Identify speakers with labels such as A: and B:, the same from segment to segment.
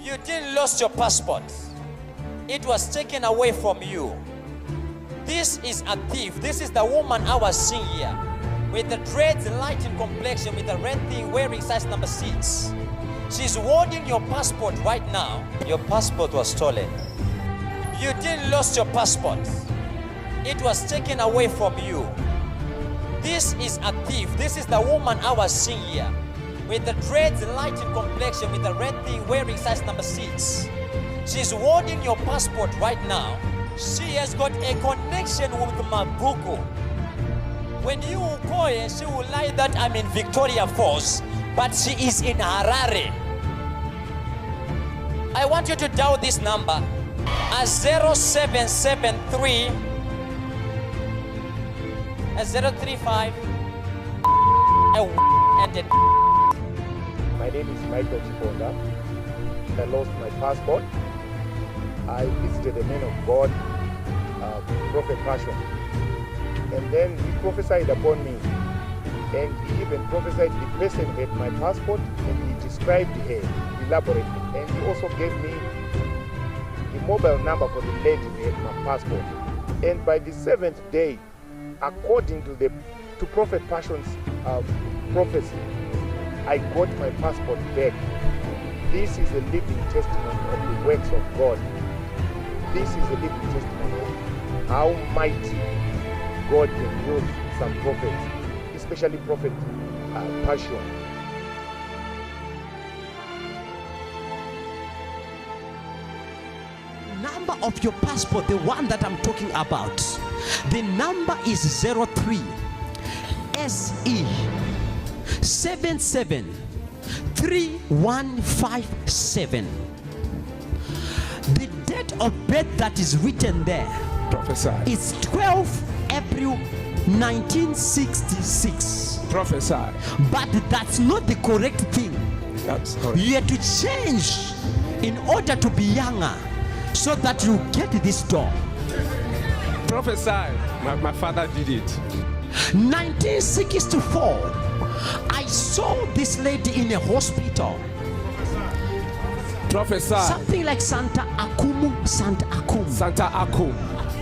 A: You didn't lose your passport. It was taken away from you. This is a thief. This is the woman I was seeing here. With the dreads, light in complexion, with the red thing, wearing size number 6. She's holding your passport right now. Your passport was stolen. You didn't lose your passport. It was taken away from you. This is a thief. This is the woman I was seeing here. With the dreads, light in complexion, with the red thing, wearing size number 6. She's holding your passport right now. She has got a connection with Mabuku. When you call her, she will lie that I'm in Victoria Falls, but she is in Harare. I want you to dial this number as 0773 035 and then.
B: My name is Michael Chiponda. I lost my passport. I visited the man of God, Prophet Passion. And then he prophesied upon me. And he even prophesied the person had my passport, and he described her elaborately. And he also gave me the mobile number for the lady who had my passport. And by the 7th day, according to Prophet Passion's prophecy, I got my passport back. This is a living testimony of the works of God. This is a living testimony of how mighty God can use some prophets, especially Prophet Passion.
C: Number of your passport, the one that I'm talking about, the number is 03 SE 773157. The date of birth that is written there,
D: Prophesy.
C: is 12 April 1966.
D: Prophesy.
C: But that's not the correct thing.
D: That's correct.
C: You have to change in order to be younger, so that you get this door.
D: Prophesy. My father did it.
C: 1964, I saw this lady in a hospital.
D: Prophesy.
C: Something like Santa Akum.
D: Santa Akum.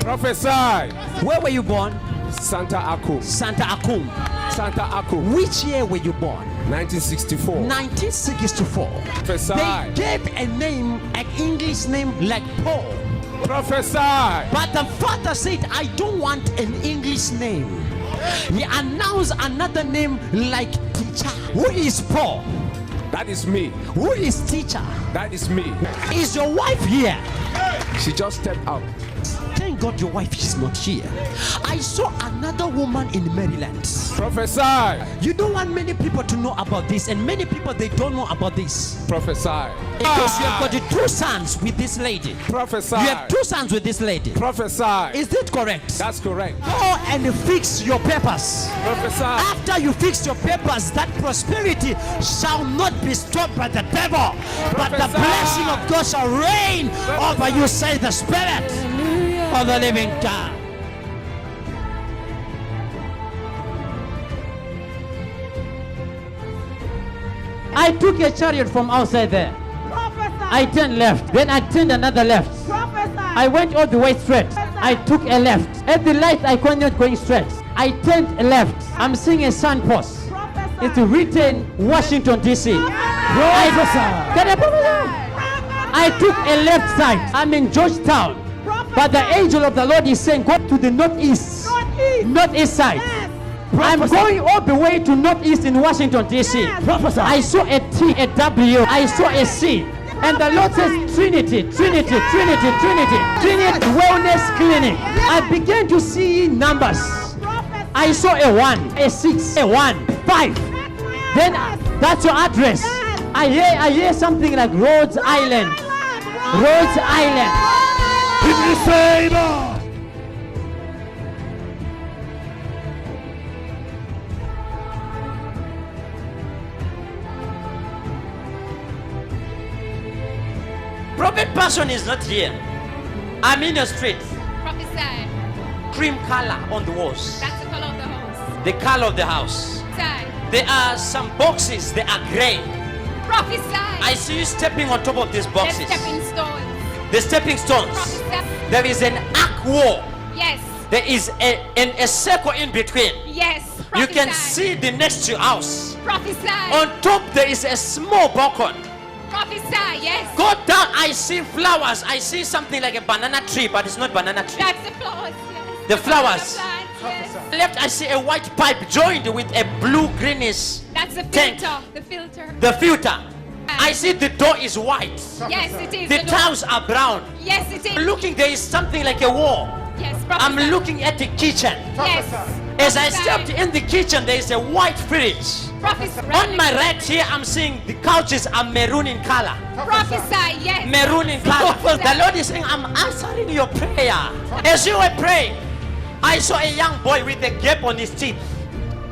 D: Prophesy.
C: Where were you born?
D: Santa Akum.
C: Santa Akum.
D: Santa Akum.
C: Which year were you born?
D: 1964.
C: 1964.
D: Prophesy.
C: They gave a name, an English name like Paul.
D: Prophesy.
C: But the father said, I don't want an English name. He announced another name like teacher. Who is Paul?
D: That is me.
C: Who is teacher?
D: That is me.
C: Is your wife here?
D: She just stepped out.
C: Thank God your wife is not here. I saw another woman in Maryland.
D: Prophesy.
C: You don't want many people to know about this, and many people, they don't know about this.
D: Prophesy.
C: Because you have got 2 sons with this lady.
D: Prophesy.
C: You have 2 sons with this lady.
D: Prophesy.
C: Is that correct?
D: That's correct.
C: Go and fix your papers.
D: Prophesy.
C: After you fix your papers, that prosperity shall not be stopped by the devil, but the blessing of God shall reign over you, say the Spirit of the living God.
E: I took a chariot from outside there. I turned left, then I turned another left. I went all the way straight. I took a left. At the light, I continued going straight. I turned left. I'm seeing a signpost. It's written Washington, D.C. I took a left side. I'm in Georgetown. But the angel of the Lord is saying, go to the northeast. Northeast side. I'm going all the way to northeast in Washington, D.C. I saw a T, a W. I saw a C. And the Lord says Trinity, Trinity, Trinity, Trinity. Trinity Wellness Clinic. I began to see numbers. I saw a 1, a 6, a 1, 5. Then that's your address. I hear something like Rhodes Island. Rhodes Island.
A: Prophet Passion is not here. I'm in the street.
F: Prophesy.
A: Cream color on the walls.
F: That's the color of the house.
A: The color of the house.
F: Prophesy.
A: There are some boxes, they are gray.
F: Prophesy.
A: I see you stepping on top of these
F: The
A: boxes.
F: stepping stones.
A: The stepping stones.
F: Prophesy.
A: There is an arc wall.
F: Yes.
A: There is a circle in between.
F: Yes.
A: You can
F: Prophesy.
A: see the next to house.
F: Prophesy.
A: On top there is a small balcony.
F: Prophesy. Yes.
A: Go down, I see flowers. I see something like a banana tree, but it's not banana tree.
F: That's the flowers. Yes.
A: The flowers.
F: The plants, yes.
A: Left, I see a white pipe joined with a blue greenish.
F: That's the
A: Tank.
F: filter. The filter.
A: The filter. I see the door is white.
F: Yes, it is.
A: The
F: door.
A: tiles are brown.
F: Yes, it is.
A: Looking, there is something like a wall.
F: Yes.
A: I'm
F: Prophesy.
A: looking at the kitchen.
F: Yes.
A: As I
F: Prophesy.
A: stepped in the kitchen, there is a white fridge.
F: Prophesy.
A: On my right here, I'm seeing the couches are maroon in color.
F: Prophesy. Yes.
A: Maroon in color. The Lord is saying, I'm answering your prayer. As you were praying, I saw a young boy with a gap on his teeth.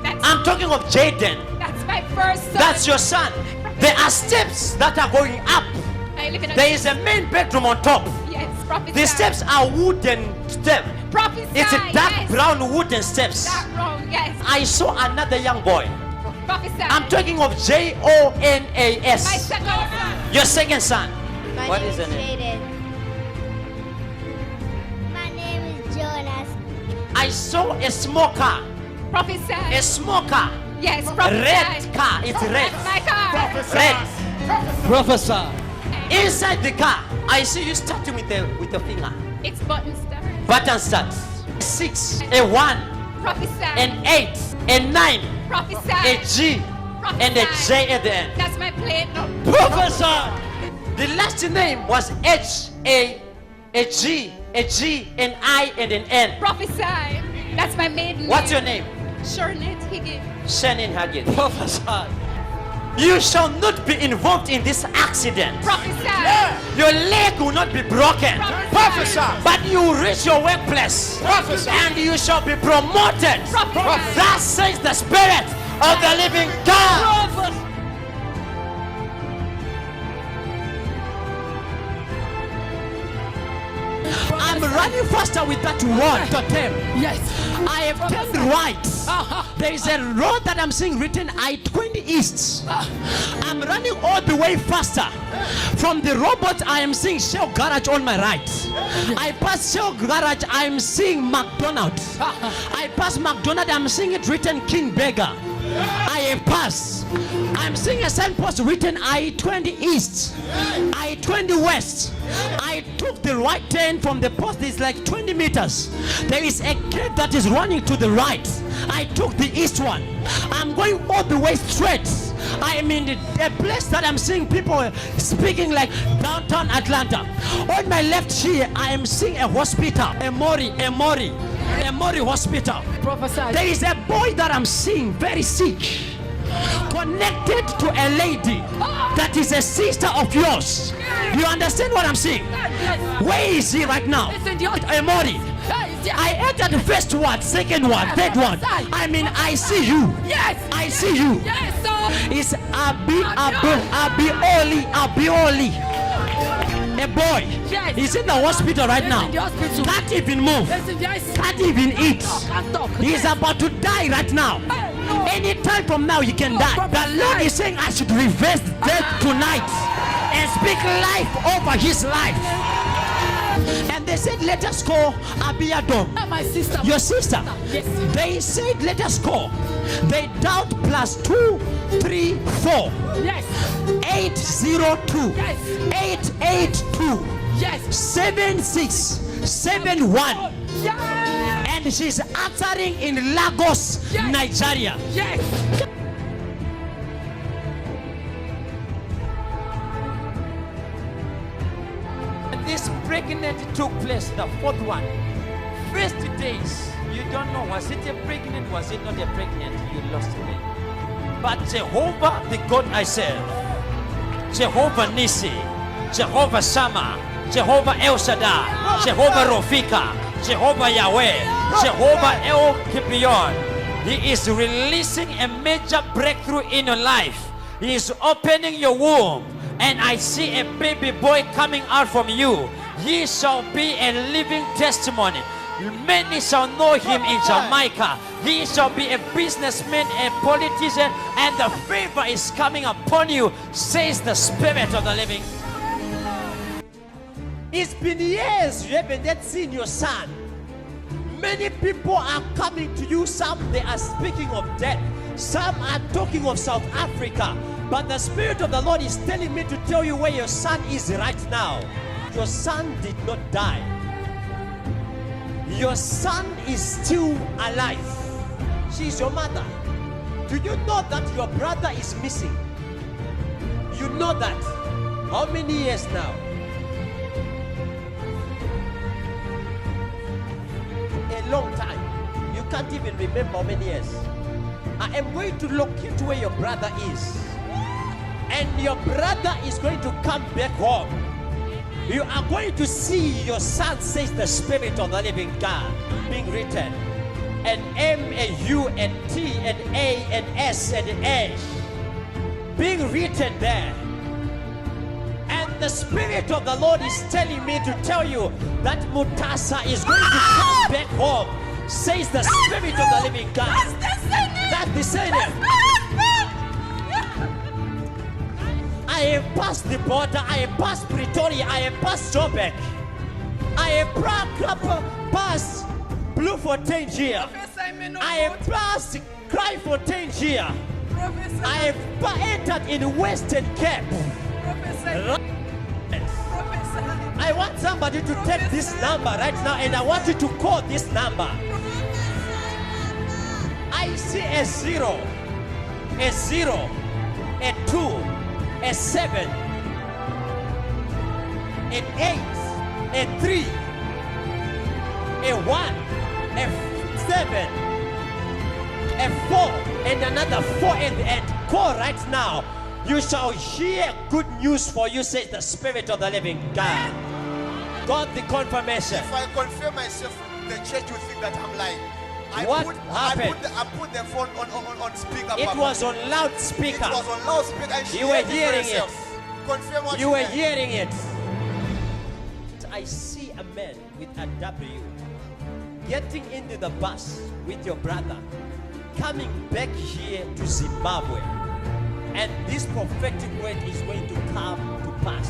F: That's,
A: I'm talking of Jaden.
F: that's my first son.
A: That's your son. There are steps that are going up.
F: I live in a.
A: There is a main bedroom on top.
F: Yes. Prophesy.
A: The steps are wooden steps.
F: Prophesy.
A: It's a dark
F: yes.
A: brown wooden steps.
F: Dark brown. Yes.
A: I saw another young boy.
F: Prophesy.
A: I'm talking of
F: my
A: Jonas.
F: second son.
A: Your second son.
G: My
A: What
G: name
A: is the name?
G: Jaden. My name is Jonas.
A: I saw a small car.
F: Prophesy.
A: A small car.
F: Yes. Prophesy.
A: Red car. It's red.
F: That's my car.
A: Red.
C: Prophesy.
A: Inside the car, I see you starting with a finger.
F: It's button star.
A: Button start. 6, a 1,
F: Prophesy.
A: an 8, a 9,
F: Prophesy.
A: a G, and a J at the end.
F: That's my plate number.
A: Prophesy. The last name was H, a G, an I, and an N.
F: Prophesy. That's my maiden
A: What's your
F: name.
A: name?
F: Shernette Higgins.
A: Shannon Haggett.
C: Prophesy.
A: You shall not be involved in this accident.
F: Prophesy.
A: Your leg will not be broken.
F: Prophesy.
A: But you will reach your workplace. And you shall be promoted.
F: Prophesy.
A: Thus says the Spirit of the living God. I'm running faster with that word to them.
C: Yes.
A: I have turned right. There is a road that I'm seeing written I-20 East. I'm running all the way faster. From the robot, I am seeing Shell Garage on my right. I pass Shell Garage, I am seeing McDonald's. I pass McDonald's, I'm seeing it written King Burger. I have passed. I'm seeing a signpost written I-20 East, I-20 West. I took the right turn from the post. It's like 20 meters. There is a gate that is running to the right. I took the east one. I'm going all the way straight. I am in a place that I'm seeing people speaking like downtown Atlanta. On my left here, I am seeing a hospital, a Mori hospital.
C: Prophesy.
A: There is a boy that I'm seeing very sick, connected to a lady that is a sister of yours. You understand what I'm saying? Where is he right now? Emori. I entered the first one, second one, third one. I mean, I see you.
C: Yes.
A: I see you.
C: Yes, sir.
A: It's Abioli. A boy.
C: Yes.
A: He's in the hospital right now.
C: In the hospital.
A: Can't even move.
C: Yes.
A: Can't even eat.
C: Can't talk.
A: He's about to die right now.
C: No.
A: Any time from now, he can die. The Lord is saying, I should reverse death tonight and speak life over his life. And they said, let us call Abiadom.
C: My sister.
A: Your sister.
C: Yes.
A: They said, let us call. They dialed +2 3 4
C: Yes.
A: 802
C: Yes.
A: 882
C: Yes.
A: 7671.
C: Yes.
A: And she's answering in Lagos,
C: Yes.
A: Nigeria.
C: Yes.
A: This pregnancy took place, the fourth one. First days, you don't know, was it a pregnant, was it not a pregnant? You lost it. But Jehovah, the God I serve, Jehovah Nisi, Jehovah Sama, Jehovah El Shaddai, Jehovah Rofika, Jehovah Yahweh, Jehovah El Kibion, He is releasing a major breakthrough in your life. He is opening your womb. And I see a baby boy coming out from you. He shall be a living testimony. Many shall know him in Jamaica. He shall be a businessman, a politician, and the favor is coming upon you, says the Spirit of the living.
C: It's been years you haven't yet seen your son. Many people are coming to you. Some they are speaking of death. Some are talking of South Africa. But the Spirit of the Lord is telling me to tell you where your son is right now. Your son did not die. Your son is still alive. She's your mother. Do you know that your brother is missing? You know that. How many years now? A long time. You can't even remember how many years. I am going to locate where your brother is. And your brother is going to come back home. You are going to see your son, says the Spirit of the living God, being written. And M and U and T and A and S and H being written there. And the Spirit of the Lord is telling me to tell you that Mutasa is going to come back home, says the Spirit of the living God. That's the surname. I have passed the border, I have passed Pretoria, I have passed Joburg, I have passed Bloemfontein here, I have passed Kraaifontein here, I have entered in Western Cape. I want somebody to take this number right now, and I want you to call this number. I see a 0, a 0, a 2, a 7, an 8, a 3, a 1, a 7, a 4, and another 4 at the end. Call right now. You shall hear good news for you, says the Spirit of the living God. Got the confirmation.
H: If I confirm myself, the church will think that I'm lying.
C: What happened?
H: I put the phone on speaker.
C: It
H: Papa.
C: was on loudspeaker.
H: It was on loudspeaker. And she
C: You were
H: heard
C: hearing
H: herself.
C: it.
H: Confirm what
C: You were
H: heard.
C: hearing it. I see a man with a W getting into the bus with your brother, coming back here to Zimbabwe. And this prophetic word is going to come to pass.